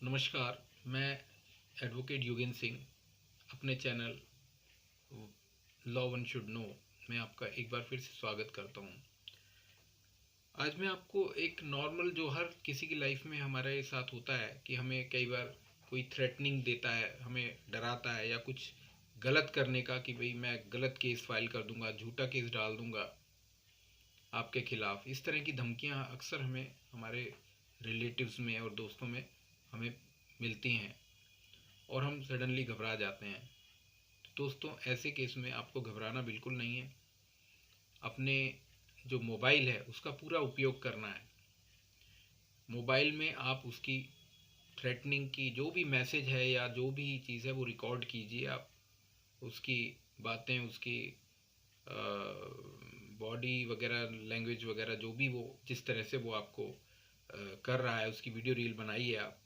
नमस्कार, मैं एडवोकेट योगेंद्र सिंह अपने channel law one should know में आपका एक बार फिर से स्वागत करता हूँ। आज मैं आपको एक नॉर्मल जो हर किसी की लाइफ में हमारे साथ होता है कि हमें कई बार कोई थ्रेटनिंग देता है, हमें डराता है या कुछ गलत करने का कि भाई मैं गलत केस फाइल कर दूंगा, झूठा केस डाल दूंगा आपके खिलाफ। इस तरह की धमकियाँ अक्सर हमें हमारे रिलेटिव्स में और दोस्तों में हमें मिलती हैं और हम सडनली घबरा जाते हैं। तो दोस्तों, ऐसे केस में आपको घबराना बिल्कुल नहीं है। अपने जो मोबाइल है उसका पूरा उपयोग करना है। मोबाइल में आप उसकी थ्रेटनिंग की जो भी मैसेज है या जो भी चीज़ है वो रिकॉर्ड कीजिए। आप उसकी बातें, उसकी बॉडी वगैरह, लैंग्वेज वगैरह, जो भी वो जिस तरह से वो आपको कर रहा है उसकी वीडियो रील बनाइए आप,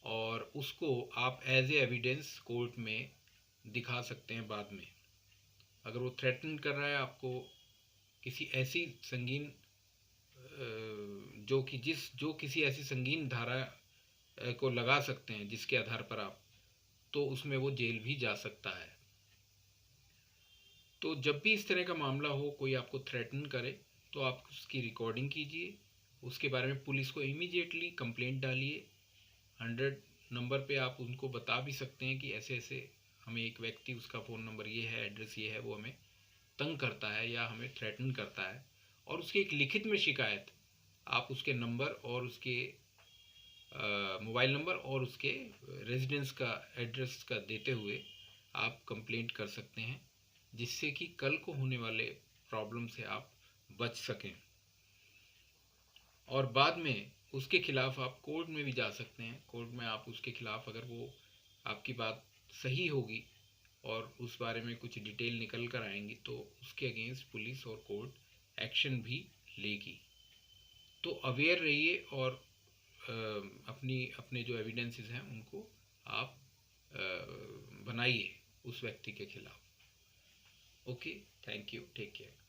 और उसको आप एज ए एविडेंस कोर्ट में दिखा सकते हैं बाद में। अगर वो थ्रेटन कर रहा है आपको किसी ऐसी संगीन जो किसी ऐसी संगीन धारा को लगा सकते हैं जिसके आधार पर आप, तो उसमें वो जेल भी जा सकता है। तो जब भी इस तरह का मामला हो, कोई आपको थ्रेटन करे, तो आप उसकी रिकॉर्डिंग कीजिए, उसके बारे में पुलिस को इमीडिएटली कंप्लेंट डालिए। 100 नंबर पे आप उनको बता भी सकते हैं कि ऐसे ऐसे हमें एक व्यक्ति, उसका फ़ोन नंबर ये है, एड्रेस ये है, वो हमें तंग करता है या हमें थ्रेटन करता है। और उसकी एक लिखित में शिकायत आप उसके नंबर और उसके मोबाइल नंबर और उसके रेजिडेंस का एड्रेस का देते हुए आप कंप्लेंट कर सकते हैं, जिससे कि कल को होने वाले प्रॉब्लम से आप बच सकें। और बाद में उसके खिलाफ आप कोर्ट में भी जा सकते हैं। कोर्ट में आप उसके खिलाफ, अगर वो आपकी बात सही होगी और उस बारे में कुछ डिटेल निकल कर आएंगी, तो उसके अगेंस्ट पुलिस और कोर्ट एक्शन भी लेगी। तो अवेयर रहिए और अपने जो एविडेंसेस हैं उनको आप बनाइए उस व्यक्ति के खिलाफ। Okay, thank you, take care.